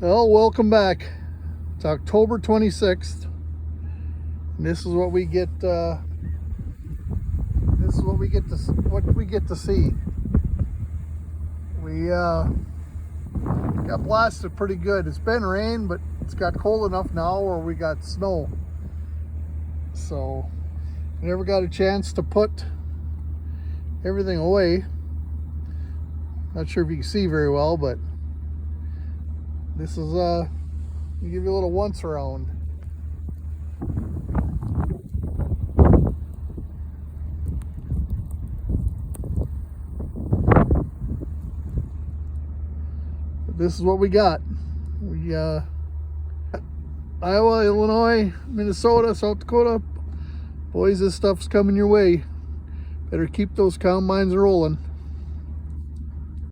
Well, welcome back. It's October 26th. And this is what we get. This is what we get to see. We got blasted pretty good. It's been rain, but it's got cold enough now where we got snow. So we never got a chance to put everything away. Not sure if you can see very well, but this is let me give you a little once around. This is what we got. We Iowa, Illinois, Minnesota, South Dakota. Boys, this stuff's coming your way. Better keep those combines rolling.